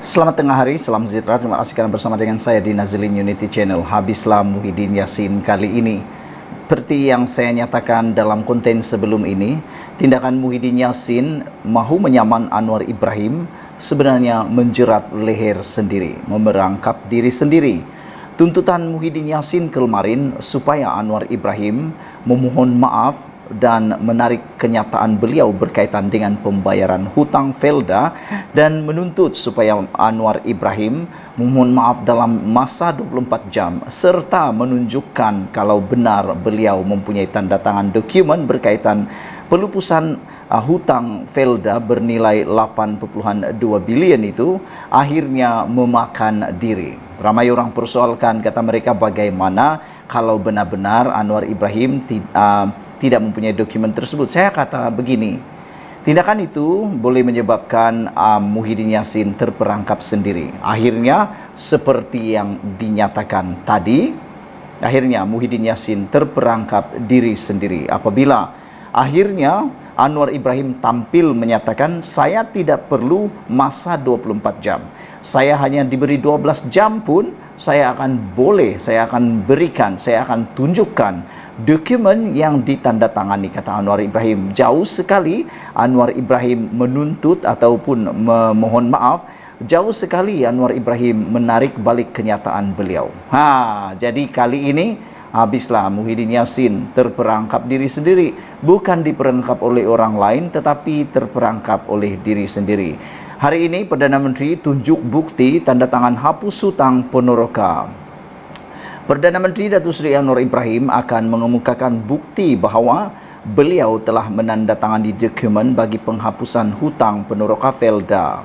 Selamat tengah hari, salam sejahtera. Terima kasih kerana bersama dengan saya di Nazilin Unity Channel. Habislah Muhyiddin Yassin kali ini. Seperti yang saya nyatakan dalam konten sebelum ini, tindakan Muhyiddin Yassin mahu menyaman Anwar Ibrahim sebenarnya menjerat leher sendiri, memerangkap diri sendiri. Tuntutan Muhyiddin Yassin kemarin supaya Anwar Ibrahim memohon maaf dan menarik kenyataan beliau berkaitan dengan pembayaran hutang Felda dan menuntut supaya Anwar Ibrahim memohon maaf dalam masa 24 jam serta menunjukkan kalau benar beliau mempunyai tanda tangan dokumen berkaitan pelupusan hutang Felda bernilai 8.2 bilion itu akhirnya memakan diri. Ramai orang persoalkan, kata mereka, bagaimana kalau benar-benar Anwar Ibrahim tidak mempunyai dokumen tersebut. Saya kata begini, tindakan itu boleh menyebabkan Muhyiddin Yassin terperangkap sendiri. Akhirnya seperti yang dinyatakan tadi, akhirnya Muhyiddin Yassin terperangkap diri sendiri apabila akhirnya Anwar Ibrahim tampil menyatakan, saya tidak perlu masa 24 jam. Saya hanya diberi 12 jam pun saya akan berikan, saya akan tunjukkan dokumen yang ditandatangani, kata Anwar Ibrahim. Jauh sekali Anwar Ibrahim menuntut ataupun memohon maaf, jauh sekali Anwar Ibrahim menarik balik kenyataan beliau. Jadi kali ini habislah Muhyiddin Yassin terperangkap diri sendiri, bukan diperangkap oleh orang lain tetapi terperangkap oleh diri sendiri. Hari ini Perdana Menteri tunjuk bukti tanda tangan hapus hutang Ponoroka. Perdana Menteri Datuk Seri Anwar Ibrahim akan mengemukakan bukti bahawa beliau telah menandatangani dokumen bagi penghapusan hutang Ponoroka Felda.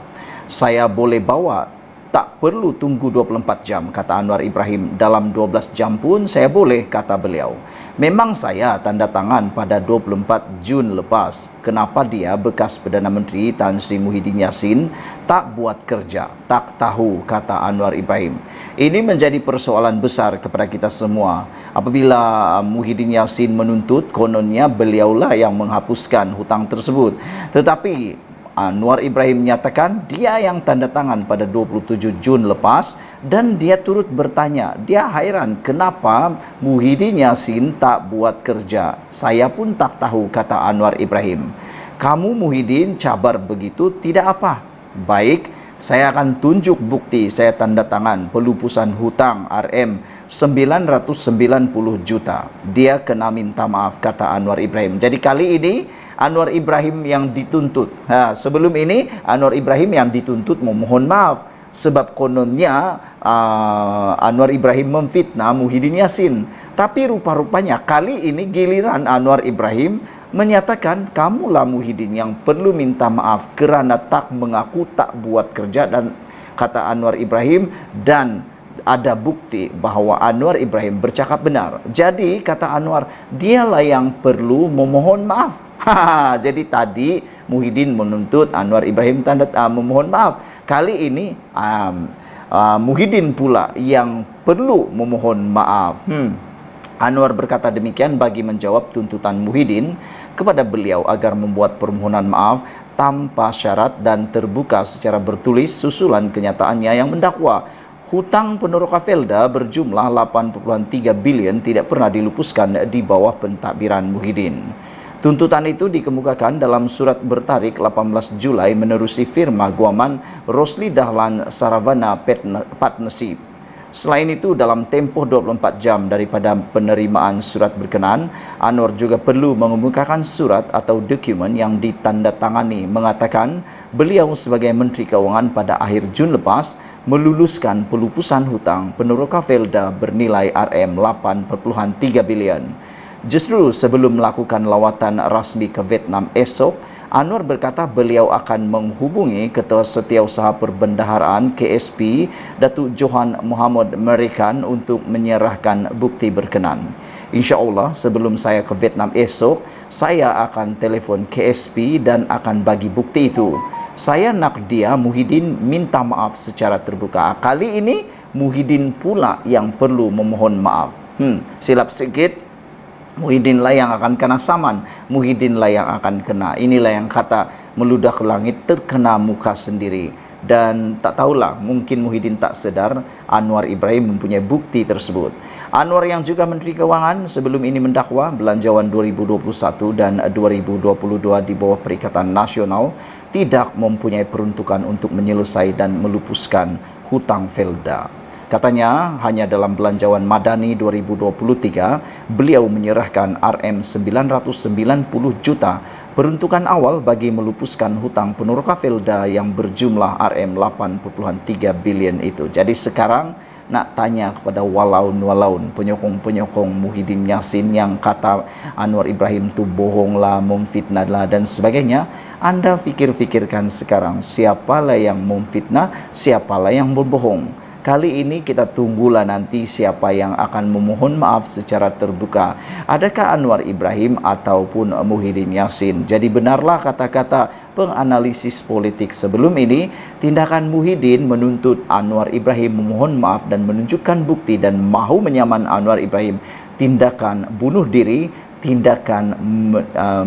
Saya boleh bawa, tak perlu tunggu 24 jam, kata Anwar Ibrahim. Dalam 12 jam pun saya boleh, kata beliau. Memang saya tanda tangan pada 24 Jun lepas. Kenapa dia, bekas Perdana Menteri Tan Sri Muhyiddin Yassin, tak buat kerja? Tak tahu, kata Anwar Ibrahim. Ini menjadi persoalan besar kepada kita semua. Apabila Muhyiddin Yassin menuntut, kononnya beliaulah yang menghapuskan hutang tersebut. Tetapi Anwar Ibrahim menyatakan dia yang tanda tangan pada 27 Jun lepas dan dia turut bertanya, dia hairan kenapa Muhyiddin Yassin tak buat kerja. Saya pun tak tahu, kata Anwar Ibrahim. Kamu Muhyiddin cabar begitu, tidak apa. Baik, saya akan tunjuk bukti saya tanda tangan pelupusan hutang RM 990 juta. Dia kena minta maaf, kata Anwar Ibrahim. Jadi kali ini Anwar Ibrahim yang dituntut. Sebelum ini Anwar Ibrahim yang dituntut memohon maaf sebab kononnya Anwar Ibrahim memfitnah Muhyiddin Yassin. Tapi rupa-rupanya kali ini giliran Anwar Ibrahim menyatakan, kamulah Muhyiddin yang perlu minta maaf kerana tak mengaku tak buat kerja, dan kata Anwar Ibrahim, dan ada bukti bahawa Anwar Ibrahim bercakap benar. Jadi kata Anwar, dialah yang perlu memohon maaf. Jadi tadi Muhyiddin menuntut, Anwar Ibrahim memohon maaf. Kali ini Muhyiddin pula yang perlu memohon maaf. Anwar berkata demikian bagi menjawab tuntutan Muhyiddin kepada beliau agar membuat permohonan maaf tanpa syarat dan terbuka secara bertulis susulan kenyataannya yang mendakwa hutang Ponoroka Felda berjumlah 8.3 bilion tidak pernah dilupuskan di bawah pentadbiran Muhyiddin. Tuntutan itu dikemukakan dalam surat bertarikh 18 Julai menerusi firma guaman Rosli Dahlan Saravana Partnership. Selain itu, dalam tempoh 24 jam daripada penerimaan surat berkenaan, Anwar juga perlu mengemukakan surat atau dokumen yang ditandatangani mengatakan beliau sebagai Menteri Keuangan pada akhir Jun lepas meluluskan pelupusan hutang Ponoroka Felda bernilai RM 8.3 bilion. Justru sebelum melakukan lawatan rasmi ke Vietnam esok, Anwar berkata beliau akan menghubungi Ketua Setiausaha Perbendaharaan KSP Datuk Johan Muhammad Merikan untuk menyerahkan bukti berkenan. InsyaAllah sebelum saya ke Vietnam esok, saya akan telefon KSP dan akan bagi bukti itu. Saya nak dia, Muhyiddin, minta maaf secara terbuka. Kali ini Muhyiddin pula yang perlu memohon maaf. Silap sikit, Muhyiddin lah yang akan kena saman, Muhyiddin lah yang akan kena. Inilah yang kata meludah ke langit terkena muka sendiri. Dan tak tahulah, mungkin Muhyiddin tak sedar Anwar Ibrahim mempunyai bukti tersebut. Anwar yang juga Menteri Keuangan sebelum ini mendakwa belanjawan 2021 dan 2022 di bawah Perikatan Nasional tidak mempunyai peruntukan untuk menyelesaikan dan melupuskan hutang Felda. Katanya hanya dalam belanjawan Madani 2023 beliau menyerahkan Rm990 juta peruntukan awal bagi melupuskan hutang Peneroka Felda yang berjumlah Rm8.3 bilion itu. Jadi sekarang nak tanya kepada walaun-walaun, penyokong-penyokong Muhyiddin Yassin yang kata Anwar Ibrahim tu bohong lah, memfitnah lah dan sebagainya. Anda fikir-fikirkan sekarang, siapalah yang memfitnah, siapalah yang berbohong. Kali ini kita tunggulah nanti siapa yang akan memohon maaf secara terbuka. Adakah Anwar Ibrahim ataupun Muhyiddin Yassin? Jadi benarlah kata-kata penganalisis politik sebelum ini, tindakan Muhyiddin menuntut Anwar Ibrahim memohon maaf dan menunjukkan bukti dan mahu menyaman Anwar Ibrahim tindakan bunuh diri, tindakan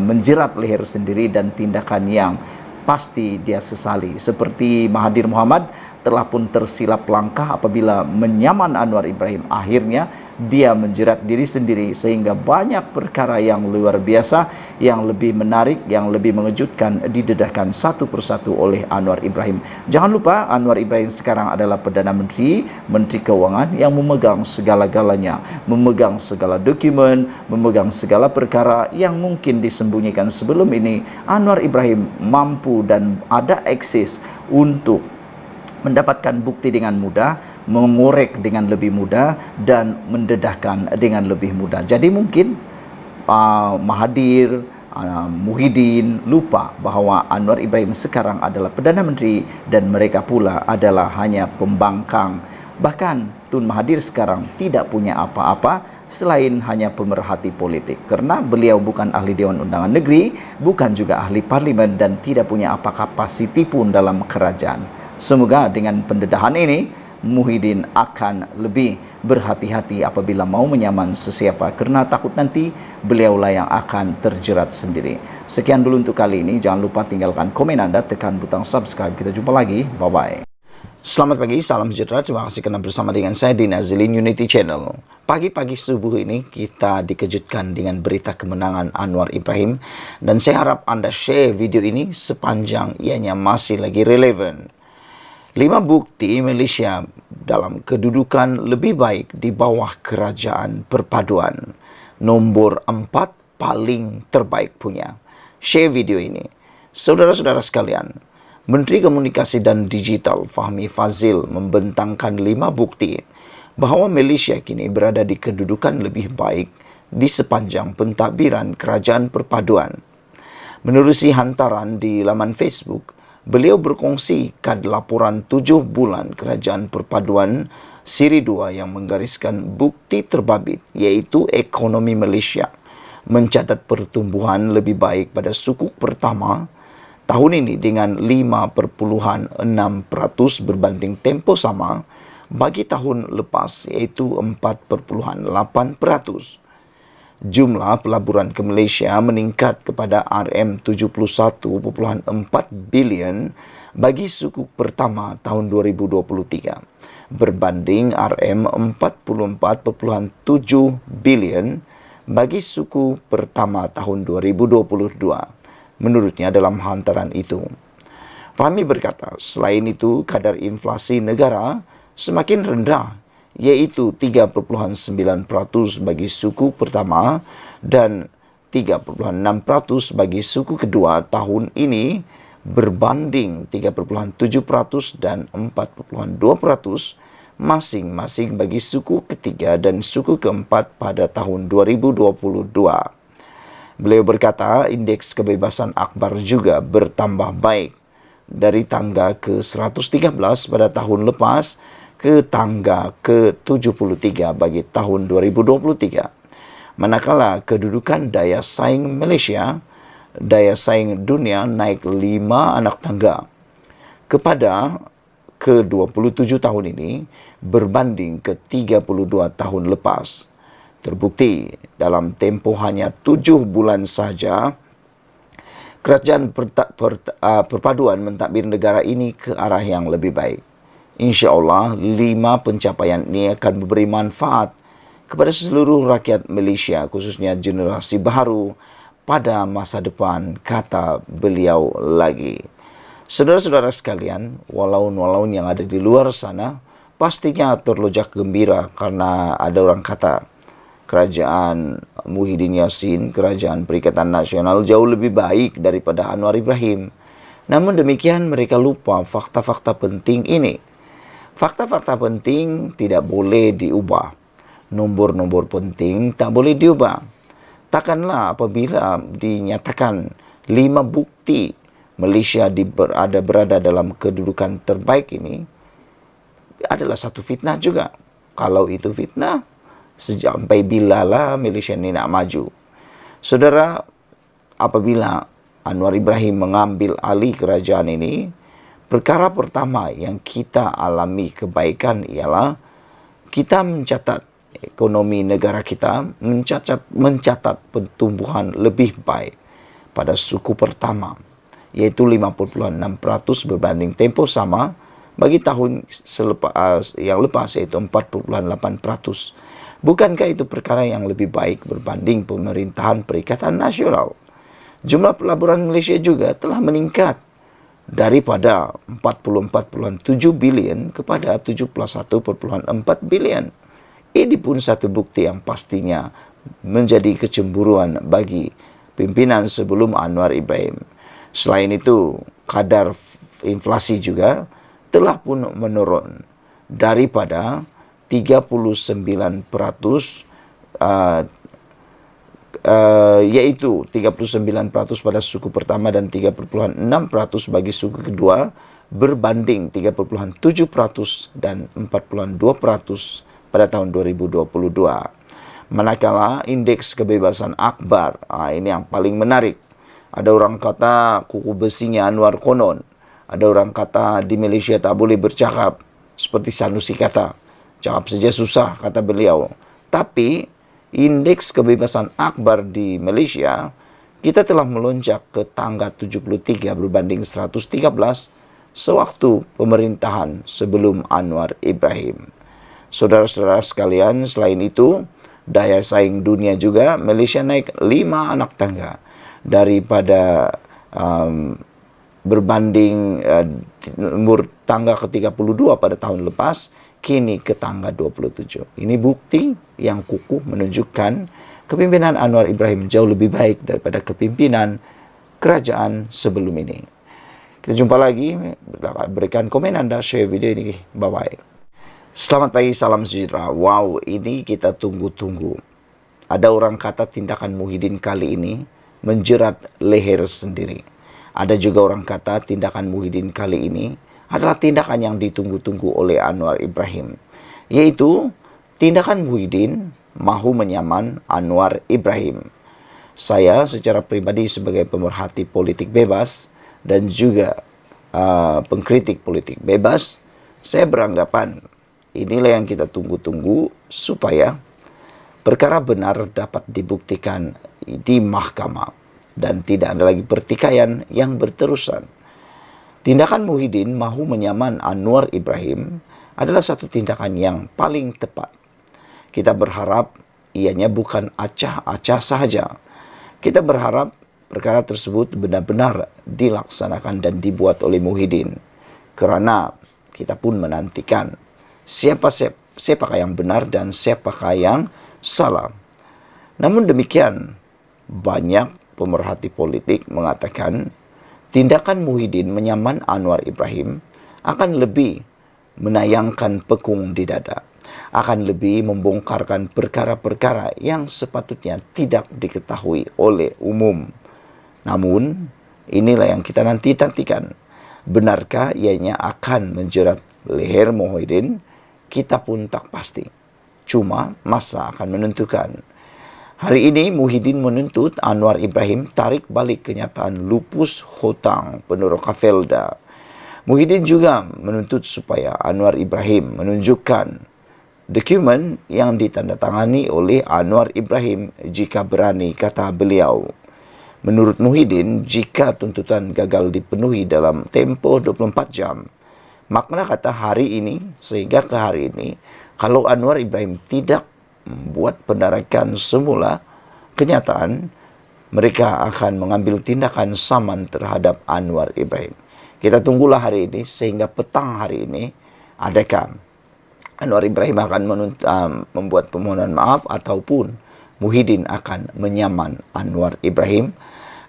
menjerat leher sendiri dan tindakan yang pasti dia sesali. Seperti Mahathir Mohamad telah pun tersilap langkah apabila menyaman Anwar Ibrahim. Akhirnya dia menjerat diri sendiri sehingga banyak perkara yang luar biasa, yang lebih menarik, yang lebih mengejutkan didedahkan satu persatu oleh Anwar Ibrahim. Jangan lupa Anwar Ibrahim sekarang adalah Perdana Menteri, Menteri Keuangan yang memegang segala-galanya, memegang segala dokumen, memegang segala perkara yang mungkin disembunyikan sebelum ini. Anwar Ibrahim mampu dan ada akses untuk mendapatkan bukti dengan mudah, mengorek dengan lebih mudah dan mendedahkan dengan lebih mudah. Jadi mungkin Mahathir, Muhyiddin lupa bahawa Anwar Ibrahim sekarang adalah Perdana Menteri dan mereka pula adalah hanya pembangkang. Bahkan Tun Mahathir sekarang tidak punya apa-apa selain hanya pemerhati politik, karena beliau bukan ahli Dewan Undangan Negeri, bukan juga ahli parlimen dan tidak punya apa kapasiti pun dalam kerajaan. Semoga dengan pendedahan ini Muhyiddin akan lebih berhati-hati apabila mau menyaman sesiapa, karena takut nanti beliaulah yang akan terjerat sendiri. Sekian dulu untuk kali ini. Jangan lupa tinggalkan komen Anda, tekan butang subscribe. Kita jumpa lagi. Bye-bye. Selamat pagi, salam sejahtera. Terima kasih kerana bersama dengan saya di Nazilin Unity Channel. Pagi-pagi subuh ini kita dikejutkan dengan berita kemenangan Anwar Ibrahim, dan saya harap Anda share video ini sepanjang ianya masih lagi relevan. 5 bukti Malaysia dalam kedudukan lebih baik di bawah kerajaan perpaduan. Nombor 4 paling terbaik punya. Share video ini. Saudara-saudara sekalian, Menteri Komunikasi dan Digital Fahmi Fadzil membentangkan 5 bukti bahawa Malaysia kini berada di kedudukan lebih baik di sepanjang pentadbiran kerajaan perpaduan. Menerusi hantaran di laman Facebook, beliau berkongsi kad laporan 7 bulan kerajaan perpaduan siri 2 yang menggariskan bukti terbabit, iaitu ekonomi Malaysia mencatat pertumbuhan lebih baik pada sukuk pertama tahun ini dengan 5.6% berbanding tempoh sama bagi tahun lepas, iaitu 4.8%. Jumlah pelaburan ke Malaysia meningkat kepada RM71.4 bilion bagi sukuk pertama tahun 2023 berbanding RM44.7 bilion bagi suku pertama tahun 2022. Menurutnya dalam hantaran itu, Fahmi berkata, selain itu kadar inflasi negara semakin rendah, iaitu 3.9% bagi suku pertama dan 3.6% bagi suku kedua tahun ini berbanding 3.7% dan 4.2% masing-masing bagi suku ketiga dan suku keempat pada tahun 2022. Beliau berkata, indeks kebebasan akhbar juga bertambah baik dari tangga ke-113 pada tahun lepas ke tangga ke-73 bagi tahun 2023. Manakala kedudukan daya saing Malaysia, daya saing dunia naik 5 anak tangga kepada ke-27 tahun ini berbanding ke-32 tahun lepas. Terbukti dalam tempoh hanya 7 bulan saja, Kerajaan perpaduan mentadbir negara ini ke arah yang lebih baik. InsyaAllah, 5 pencapaian ini akan memberi manfaat kepada seluruh rakyat Malaysia, khususnya generasi baru pada masa depan, kata beliau lagi. Saudara-saudara sekalian, walaun-walaun yang ada di luar sana pastinya terlojak gembira karena ada orang kata kerajaan Muhyiddin Yassin, kerajaan Perikatan Nasional jauh lebih baik daripada Anwar Ibrahim. Namun demikian mereka lupa fakta-fakta penting ini. Fakta-fakta penting tidak boleh diubah. Nombor-nombor penting tak boleh diubah. Takkanlah apabila dinyatakan 5 bukti Malaysia berada dalam kedudukan terbaik ini adalah satu fitnah juga. Kalau itu fitnah, sampai bilalah Malaysia ini nak maju? Saudara, apabila Anwar Ibrahim mengambil alih kerajaan ini, perkara pertama yang kita alami kebaikan ialah kita mencatat ekonomi negara kita, mencatat pertumbuhan lebih baik pada suku pertama, iaitu 5.6% berbanding tempoh sama bagi tahun yang lepas, iaitu 4.8%. Bukankah itu perkara yang lebih baik berbanding pemerintahan Perikatan Nasional? Jumlah pelaburan Malaysia juga telah meningkat daripada 44.7 bilion kepada 71.4 bilion. Ini pun satu bukti yang pastinya menjadi kecemburuan bagi pimpinan sebelum Anwar Ibrahim. Selain itu, kadar inflasi juga telah pun menurun daripada 39%, yaitu 39% pada suku pertama dan 3.6% bagi suku kedua, berbanding 3.7% dan 4.2% pada tahun 2022. Manakala indeks kebebasan akbar, ini yang paling menarik. Ada orang kata kuku besinya Anwar konon. Ada orang kata di Malaysia tak boleh bercakap. Seperti Sanusi kata, cakap saja susah, kata beliau. Tapi indeks kebebasan akbar di Malaysia, kita telah melonjak ke tangga 73 berbanding 113 sewaktu pemerintahan sebelum Anwar Ibrahim. Saudara-saudara sekalian, selain itu, daya saing dunia juga, Malaysia naik 5 anak tangga daripada berbanding umur tangga ke-32 pada tahun lepas, kini ke tangga 27. Ini bukti yang kukuh menunjukkan kepimpinan Anwar Ibrahim jauh lebih baik daripada kepimpinan kerajaan sebelum ini. Kita jumpa lagi, berikan komen Anda, share video ini. Bye-bye. Selamat pagi, salam sejahtera. Wow, ini kita tunggu-tunggu. Ada orang kata tindakan Muhyiddin kali ini menjerat leher sendiri. Ada juga orang kata tindakan Muhyiddin kali ini adalah tindakan yang ditunggu-tunggu oleh Anwar Ibrahim, yaitu tindakan Muhyiddin mahu menyaman Anwar Ibrahim. Saya secara pribadi sebagai pemerhati politik bebas dan juga pengkritik politik bebas, saya beranggapan inilah yang kita tunggu-tunggu supaya perkara benar dapat dibuktikan di mahkamah dan tidak ada lagi pertikaian yang berterusan. Tindakan Muhyiddin mahu menyaman Anwar Ibrahim adalah satu tindakan yang paling tepat. Kita berharap ianya bukan acah-acah sahaja. Kita berharap perkara tersebut benar-benar dilaksanakan dan dibuat oleh Muhyiddin. Kerana kita pun menantikan siapakah yang benar dan siapakah yang salah. Namun demikian, banyak pemerhati politik mengatakan tindakan Muhyiddin menyaman Anwar Ibrahim akan lebih menayangkan pekung di dada, akan lebih membongkarkan perkara-perkara yang sepatutnya tidak diketahui oleh umum. Namun, inilah yang kita nantikan. Benarkah ianya akan menjerat leher Muhyiddin? Kita pun tak pasti. Cuma masa akan menentukan. Hari ini Muhyiddin menuntut Anwar Ibrahim tarik balik kenyataan lupus hutang Peneroka Felda. Muhyiddin juga menuntut supaya Anwar Ibrahim menunjukkan dokumen yang ditandatangani oleh Anwar Ibrahim jika berani, kata beliau. Menurut Muhyiddin, jika tuntutan gagal dipenuhi dalam tempo 24 jam, makna kata hari ini sehingga ke hari ini, kalau Anwar Ibrahim tidak membuat penarikan semula kenyataan, mereka akan mengambil tindakan saman terhadap Anwar Ibrahim. Kita tunggulah hari ini sehingga petang hari ini, adakah Anwar Ibrahim akan membuat permohonan maaf ataupun Muhyiddin akan menyaman Anwar Ibrahim,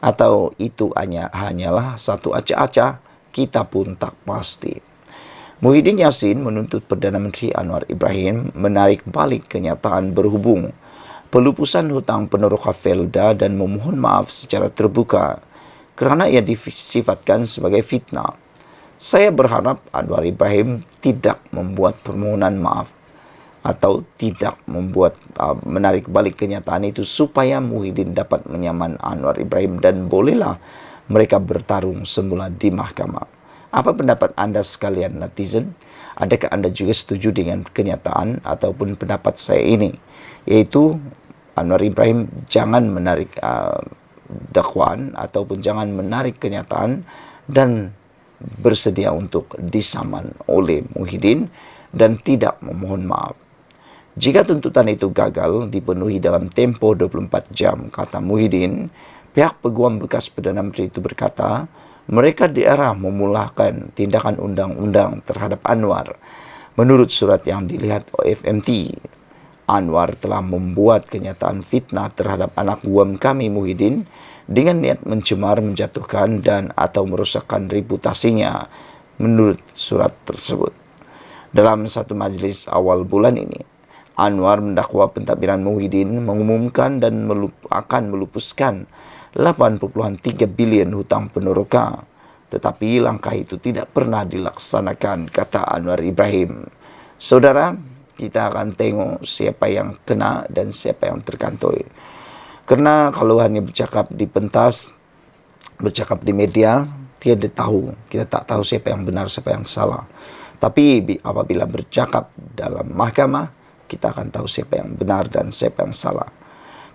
atau itu hanyalah satu acak-acak, kita pun tak pasti. Muhyiddin Yassin menuntut Perdana Menteri Anwar Ibrahim menarik balik kenyataan berhubung pelupusan hutang Peneroka Felda dan memohon maaf secara terbuka kerana ia disifatkan sebagai fitnah. Saya berharap Anwar Ibrahim tidak membuat permohonan maaf atau tidak menarik balik kenyataan itu supaya Muhyiddin dapat menyaman Anwar Ibrahim dan bolehlah mereka bertarung semula di mahkamah. Apa pendapat anda sekalian netizen? Adakah anda juga setuju dengan kenyataan ataupun pendapat saya ini? Yaitu Anwar Ibrahim jangan menarik dakwaan ataupun jangan menarik kenyataan dan bersedia untuk disaman oleh Muhyiddin dan tidak memohon maaf. Jika tuntutan itu gagal dipenuhi dalam tempo 24 jam, kata Muhyiddin, pihak peguam bekas Perdana Menteri itu berkata, mereka diarah memulakan tindakan undang-undang terhadap Anwar. Menurut surat yang dilihat FMT, Anwar telah membuat kenyataan fitnah terhadap anak guam kami Muhyiddin dengan niat mencemar, menjatuhkan dan atau merosakkan reputasinya menurut surat tersebut. Dalam satu majlis awal bulan ini, Anwar mendakwa pentadbiran Muhyiddin mengumumkan dan akan melupuskan 8.3 bilion hutang Peneroka. Tetapi langkah itu tidak pernah dilaksanakan, kata Anwar Ibrahim. Saudara, kita akan tengok siapa yang kena dan siapa yang terkantoi. Karena kalau hanya bercakap di pentas, bercakap di media, tiada tahu. Kita tak tahu siapa yang benar, siapa yang salah. Tapi apabila bercakap dalam mahkamah, kita akan tahu siapa yang benar dan siapa yang salah.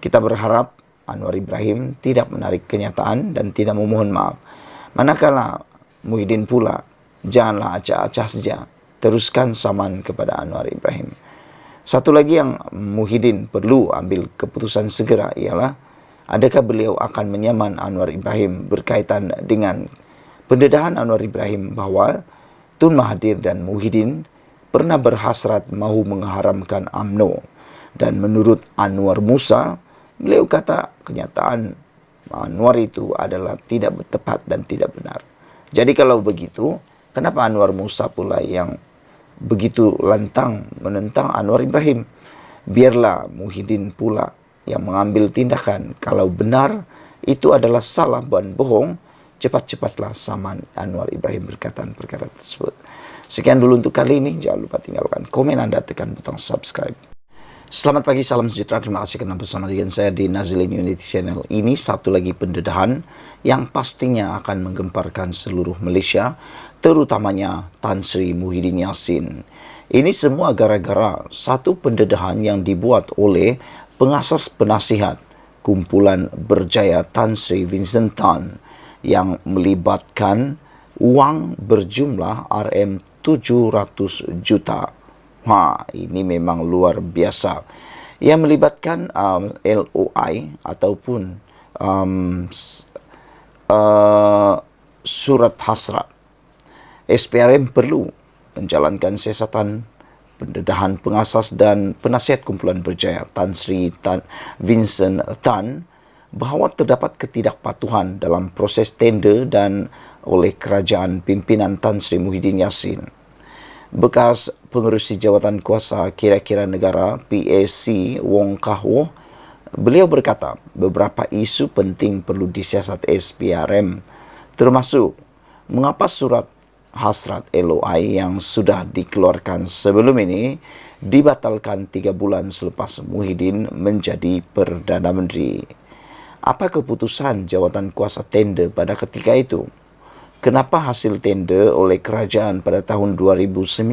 Kita berharap Anwar Ibrahim tidak menarik kenyataan dan tidak memohon maaf. Manakala Muhyiddin pula, janganlah acah-acah saja. Teruskan saman kepada Anwar Ibrahim. Satu lagi yang Muhyiddin perlu ambil keputusan segera ialah, adakah beliau akan menyaman Anwar Ibrahim berkaitan dengan pendedahan Anwar Ibrahim bahawa Tun Mahathir dan Muhyiddin pernah berhasrat mahu mengharamkan UMNO. Dan menurut Anwar Musa, beliau kata kenyataan Anwar itu adalah tidak tepat dan tidak benar. Jadi kalau begitu, kenapa Anwar Musa pula yang begitu lantang menentang Anwar Ibrahim? Biarlah Muhyiddin pula yang mengambil tindakan. Kalau benar itu adalah salah dan bohong, cepat-cepatlah saman Anwar Ibrahim berkaitan perkara tersebut. Sekian dulu untuk kali ini. Jangan lupa tinggalkan komen anda, tekan butang subscribe. Selamat pagi, salam sejahtera. Terima kasih kerana bersama dengan saya di Nazilin Unity Channel. Ini satu lagi pendedahan yang pastinya akan menggemparkan seluruh Malaysia, terutamanya Tan Sri Muhyiddin Yassin. Ini semua gara-gara satu pendedahan yang dibuat oleh pengasas penasihat kumpulan berjaya Tan Sri Vincent Tan yang melibatkan wang berjumlah RM700 juta. Ini memang luar biasa. Ia melibatkan LOI ataupun surat hasrat. SPRM perlu menjalankan siasatan pendedahan pengasas dan penasihat kumpulan berjaya Tan Sri Vincent Tan bahawa terdapat ketidakpatuhan dalam proses tender dan oleh kerajaan pimpinan Tan Sri Muhyiddin Yassin. Bekas pengerusi jawatan kuasa kira-kira negara PAC Wong Kah Woh, beliau berkata beberapa isu penting perlu disiasat SPRM, termasuk mengapa surat hasrat LOI yang sudah dikeluarkan sebelum ini dibatalkan 3 bulan selepas Muhyiddin menjadi Perdana Menteri. Apa keputusan jawatan kuasa tender pada ketika itu? Kenapa hasil tender oleh kerajaan pada tahun 2019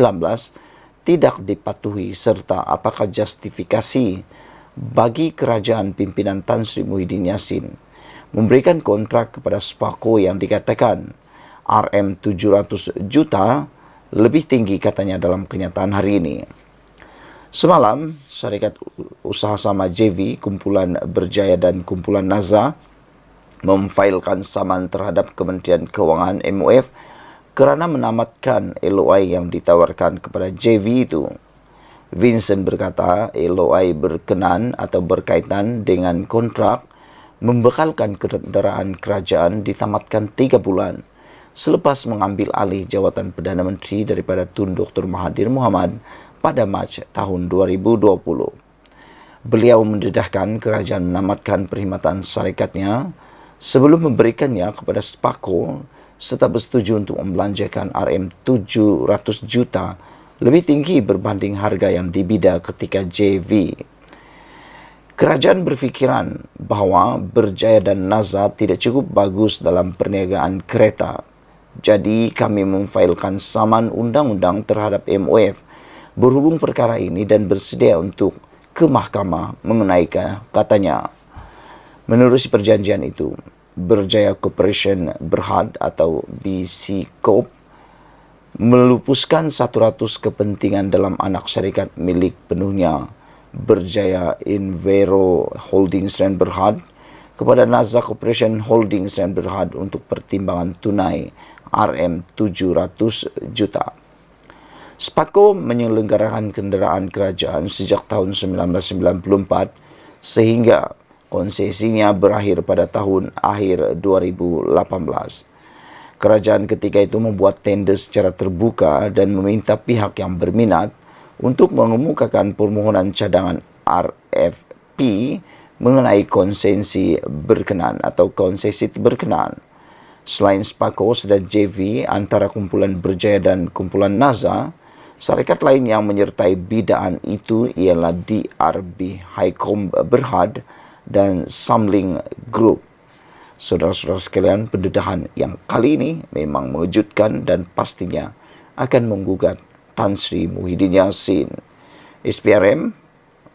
tidak dipatuhi serta apakah justifikasi bagi kerajaan pimpinan Tan Sri Muhyiddin Yassin memberikan kontrak kepada Spako yang dikatakan RM700 juta lebih tinggi katanya dalam kenyataan hari ini. Semalam, Syarikat Usaha Sama JV, Kumpulan Berjaya dan Kumpulan Naza memfailkan saman terhadap Kementerian Kewangan MOF kerana menamatkan LOI yang ditawarkan kepada JV itu. Vincent berkata LOI berkenan atau berkaitan dengan kontrak membekalkan kenderaan kerajaan ditamatkan 3 bulan selepas mengambil alih jawatan Perdana Menteri daripada Tun Dr. Mahathir Mohamad pada Mac tahun 2020. Beliau mendedahkan kerajaan menamatkan perkhidmatan syarikatnya sebelum memberikannya kepada Spako serta bersetuju untuk membelanjakan RM700 juta lebih tinggi berbanding harga yang dibida ketika JV. Kerajaan berfikiran bahawa Berjaya dan Naza tidak cukup bagus dalam perniagaan kereta. Jadi kami memfailkan saman undang-undang terhadap MOF berhubung perkara ini dan bersedia untuk ke mahkamah mengenaikan, katanya. Menerusi perjanjian itu, Berjaya Corporation Berhad atau BC Corp melupuskan 100 kepentingan dalam anak syarikat milik penuhnya Berjaya Invero Holdings dan Berhad kepada Naza Corporation Holdings dan Berhad untuk pertimbangan tunai RM700 juta. Spako menyelenggarakan kenderaan kerajaan sejak tahun 1994 sehingga konsesinya berakhir pada tahun akhir 2018. Kerajaan ketika itu membuat tender secara terbuka dan meminta pihak yang berminat untuk mengemukakan permohonan cadangan RFP mengenai konsesi berkenan atau konsesi berkenan. Selain Spako dan JV antara Kumpulan Berjaya dan Kumpulan Naza, syarikat lain yang menyertai bidaan itu ialah DRB Highcom Berhad dan Samling Group. Saudara-saudara sekalian, pendedahan yang kali ini memang mengejutkan dan pastinya akan menggugat Tan Sri Muhyiddin Yassin. SPRM,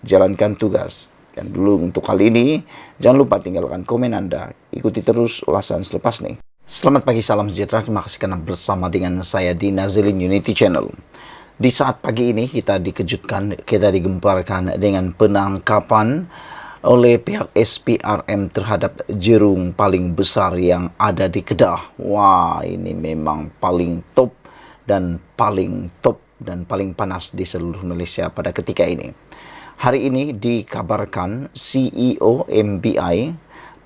jalankan tugas. Dan dulu untuk kali ini, jangan lupa tinggalkan komen Anda. Ikuti terus ulasan selepas ini. Selamat pagi, salam sejahtera. Terima kasih karena bersama dengan saya di Nazilin Unity Channel. Di saat pagi ini kita dikejutkan, kita digemparkan dengan penangkapan oleh pihak SPRM terhadap jerung paling besar yang ada di Kedah. Wah, ini memang paling top dan paling panas di seluruh Malaysia pada ketika ini. Hari ini dikabarkan CEO MBI,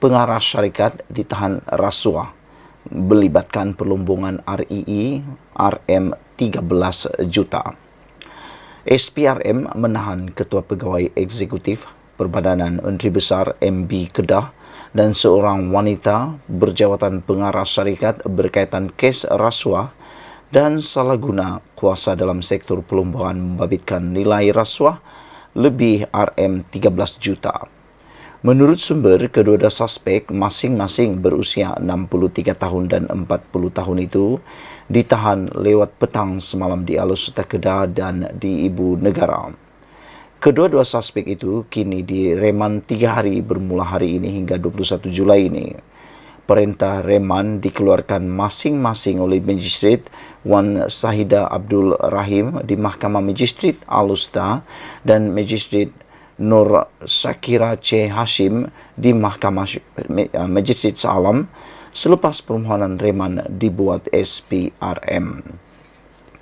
pengarah syarikat, ditahan rasuah melibatkan perlombongan REE RM13 juta. SPRM menahan Ketua Pegawai Eksekutif Perbadanan Menteri Besar MB Kedah dan seorang wanita berjawatan pengarah syarikat berkaitan kes rasuah dan salah guna kuasa dalam sektor perlombongan membabitkan nilai rasuah lebih RM13 juta. Menurut sumber, kedua-dua suspek masing-masing berusia 63 tahun dan 40 tahun itu ditahan lewat petang semalam di Alusota Kedah dan di Ibu Negara. Kedua-dua suspek itu kini direman 3 hari bermula hari ini hingga 21 Julai ini. Perintah reman dikeluarkan masing-masing oleh Magistrate Wan Sahida Abdul Rahim di Mahkamah Magistrate Alusota dan Magistrate Nur Syakira C. Hashim di Mahkamah Magistrate Shah selepas permohonan reman dibuat SPRM.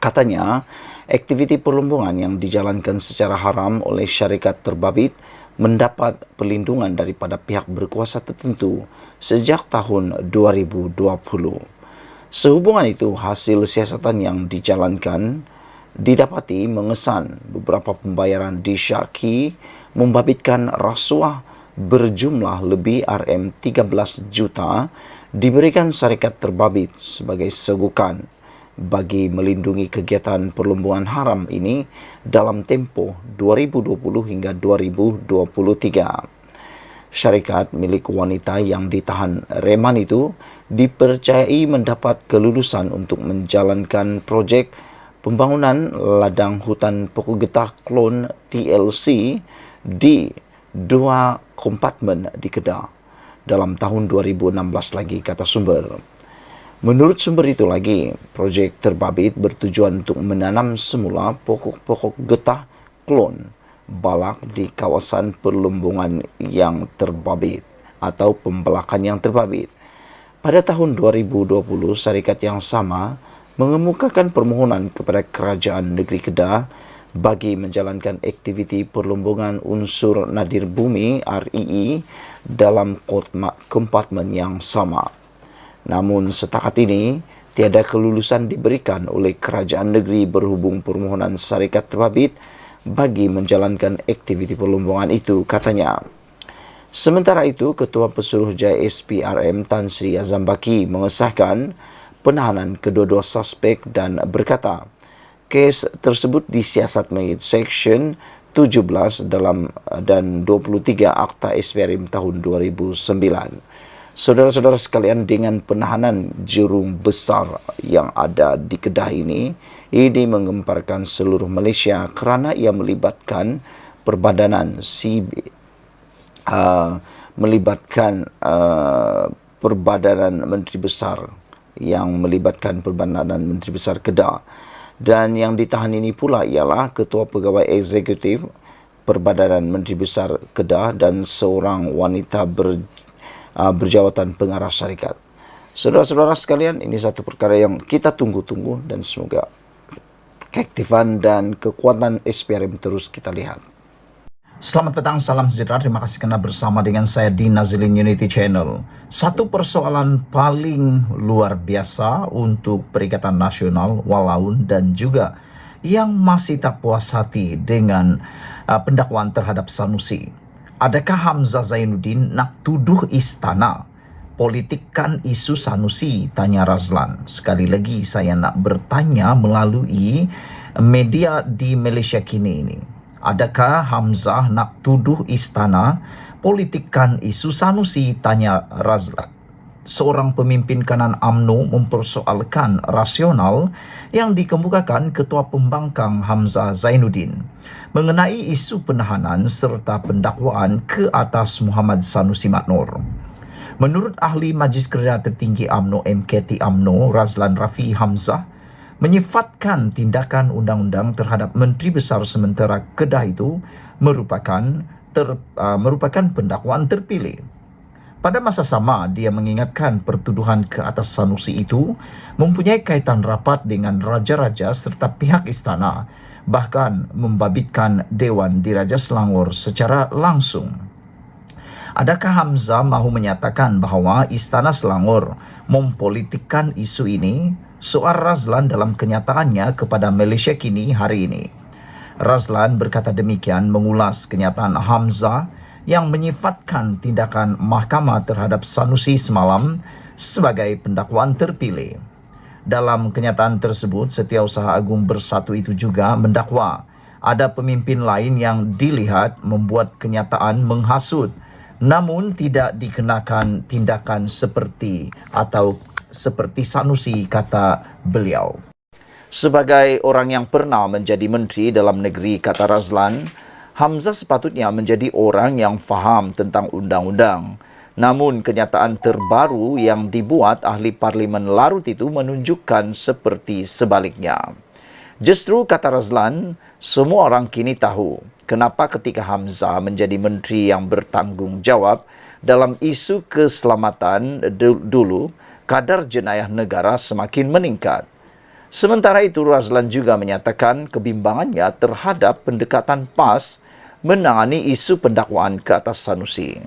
Katanya, aktiviti perlombongan yang dijalankan secara haram oleh syarikat terbabit mendapat perlindungan daripada pihak berkuasa tertentu sejak tahun 2020. Sehubungan itu, hasil siasatan yang dijalankan didapati mengesan beberapa pembayaran disyaki membabitkan rasuah berjumlah lebih RM13 juta diberikan syarikat terbabit sebagai segukan bagi melindungi kegiatan perlombongan haram ini dalam tempoh 2020 hingga 2023. Syarikat milik wanita yang ditahan reman itu dipercayai mendapat kelulusan untuk menjalankan projek pembangunan ladang hutan pokok getah klon TLC di 2 kompartmen di Kedah. dalam tahun 2016 lagi, kata sumber. Menurut sumber itu lagi, projek terbabit bertujuan untuk menanam semula pokok-pokok getah klon balak di kawasan perlumbungan yang terbabit atau pembelakan yang terbabit. Pada tahun 2020, syarikat yang sama mengemukakan permohonan kepada Kerajaan Negeri Kedah bagi menjalankan aktiviti perlumbungan unsur nadir bumi REE dalam kompartmen yang sama. Namun setakat ini, tiada kelulusan diberikan oleh Kerajaan Negeri berhubung permohonan syarikat terbabit bagi menjalankan aktiviti perlumbungan itu, katanya. Sementara itu, Ketua Pesuruhjaya SPRM Tan Sri Azam Baki mengesahkan penahanan kedua-dua suspek dan berkata, kes tersebut disiasat mengikut Seksyen 17 dan 23 Akta SPRM tahun 2009. Saudara-saudara sekalian, dengan penahanan jurung besar yang ada di Kedah ini menggemparkan seluruh Malaysia kerana ia melibatkan Perbadanan Perbadanan Menteri Besar yang melibatkan Perbadanan Menteri Besar Kedah. Dan yang ditahan ini pula ialah Ketua Pegawai Eksekutif Perbadanan Menteri Besar Kedah dan seorang wanita berjawatan pengarah syarikat. Saudara-saudara sekalian, ini satu perkara yang kita tunggu-tunggu dan semoga keaktifan dan kekuatan SPRM terus kita lihat. Selamat petang, salam sejahtera. Terima kasih kerana bersama dengan saya di Nazilin Unity Channel. Satu persoalan paling luar biasa untuk Perikatan Nasional Walaun dan juga yang masih tak puas hati dengan pendakwaan terhadap Sanusi. Adakah Hamzah Zainuddin nak tuduh istana politikkan isu Sanusi? Tanya Razlan. Sekali lagi saya nak bertanya melalui media di Malaysia kini ini. Adakah Hamzah nak tuduh istana politikkan isu Sanusi? Tanya Razlan. Seorang pemimpin kanan UMNO mempersoalkan rasional yang dikemukakan Ketua Pembangkang Hamzah Zainuddin mengenai isu penahanan serta pendakwaan ke atas Muhammad Sanusi Maknor. Menurut ahli Majlis Kerja Tertinggi UMNO MKT UMNO Razlan Rafi, Hamzah menyifatkan tindakan undang-undang terhadap Menteri Besar Sementara Kedah itu merupakan pendakwaan terpilih. Pada masa sama, dia mengingatkan pertuduhan ke atas Sanusi itu mempunyai kaitan rapat dengan raja-raja serta pihak istana, bahkan membabitkan Dewan Diraja Selangor secara langsung. Adakah Hamzah mahu menyatakan bahawa Istana Selangor mempolitikkan isu ini? Soal Razlan dalam kenyataannya kepada Malaysia Kini hari ini. Razlan berkata demikian mengulas kenyataan Hamzah yang menyifatkan tindakan mahkamah terhadap Sanusi semalam sebagai pendakwaan terpilih. Dalam kenyataan tersebut, Setiausaha Agung Bersatu itu juga mendakwa ada pemimpin lain yang dilihat membuat kenyataan menghasut, namun tidak dikenakan tindakan seperti Sanusi, kata beliau. Sebagai orang yang pernah menjadi menteri dalam negeri, kata Razlan, Hamzah sepatutnya menjadi orang yang faham tentang undang-undang. Namun kenyataan terbaru yang dibuat ahli Parlimen Larut itu menunjukkan seperti sebaliknya. Justru, kata Razlan, semua orang kini tahu kenapa ketika Hamzah menjadi menteri yang bertanggung jawab dalam isu keselamatan dulu, kadar jenayah negara semakin meningkat. Sementara itu, Razlan juga menyatakan kebimbangannya terhadap pendekatan PAS menangani isu pendakwaan ke atas Sanusi.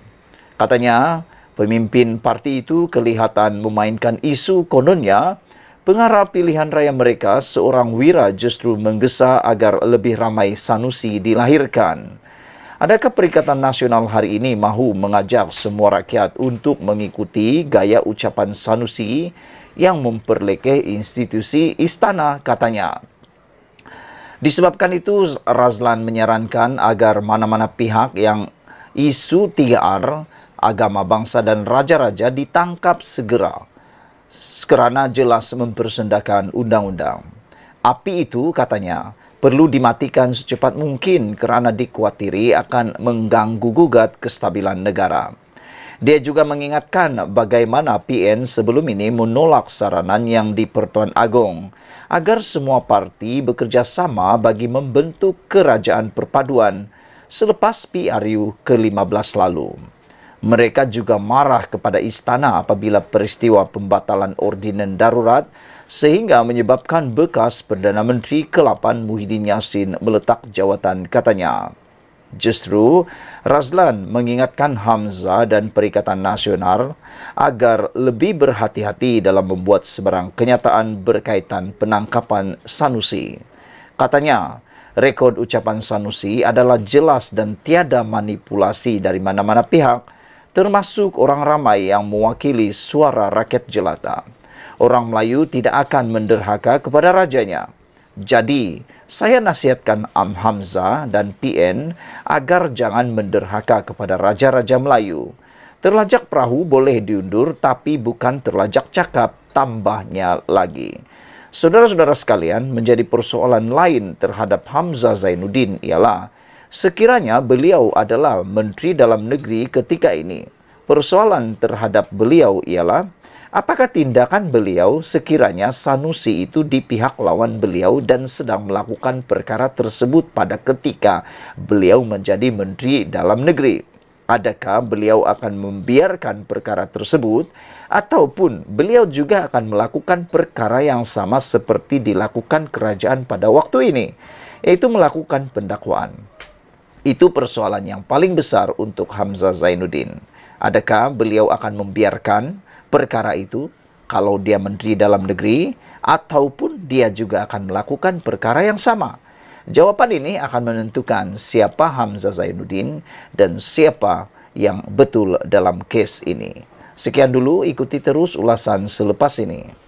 Katanya, pemimpin parti itu kelihatan memainkan isu kononnya pengarah pilihan raya mereka seorang wira justru menggesa agar lebih ramai Sanusi dilahirkan. Adakah Perikatan Nasional hari ini mahu mengajak semua rakyat untuk mengikuti gaya ucapan Sanusi yang memperlekeh institusi istana, katanya. Disebabkan itu, Razlan menyarankan agar mana-mana pihak yang isu 3R, agama, bangsa dan raja-raja ditangkap segera kerana jelas mempersendakan undang-undang. Api itu, katanya, perlu dimatikan secepat mungkin kerana dikhawatiri akan mengganggu-gugat kestabilan negara. Dia juga mengingatkan bagaimana PN sebelum ini menolak saranan yang di Pertuan Agong agar semua parti bekerja sama bagi membentuk kerajaan perpaduan selepas PRU ke-15 lalu. Mereka juga marah kepada istana apabila peristiwa pembatalan ordinan darurat sehingga menyebabkan bekas Perdana Menteri ke-8 Muhyiddin Yassin meletak jawatan, katanya. Justru, Razlan mengingatkan Hamzah dan Perikatan Nasional agar lebih berhati-hati dalam membuat sebarang kenyataan berkaitan penangkapan Sanusi. Katanya, rekod ucapan Sanusi adalah jelas dan tiada manipulasi dari mana-mana pihak, termasuk orang ramai yang mewakili suara rakyat jelata. Orang Melayu tidak akan menderhaka kepada rajanya. Jadi, saya nasihatkan Hamzah dan PN agar jangan menderhaka kepada raja-raja Melayu. Terlajak perahu boleh diundur, tapi bukan terlajak cakap, tambahnya lagi. Saudara-saudara sekalian, menjadi persoalan lain terhadap Hamzah Zainuddin ialah sekiranya beliau adalah Menteri Dalam Negeri ketika ini. Persoalan terhadap beliau ialah apakah tindakan beliau sekiranya Sanusi itu di pihak lawan beliau dan sedang melakukan perkara tersebut pada ketika beliau menjadi Menteri Dalam Negeri? Adakah beliau akan membiarkan perkara tersebut ataupun beliau juga akan melakukan perkara yang sama seperti dilakukan kerajaan pada waktu ini, yaitu melakukan pendakwaan? Itu persoalan yang paling besar untuk Hamzah Zainuddin. Adakah beliau akan membiarkan perkara itu kalau dia Menteri Dalam Negeri ataupun dia juga akan melakukan perkara yang sama? Jawapan ini akan menentukan siapa Hamzah Zainuddin dan siapa yang betul dalam kes ini. Sekian dulu, ikuti terus ulasan selepas ini.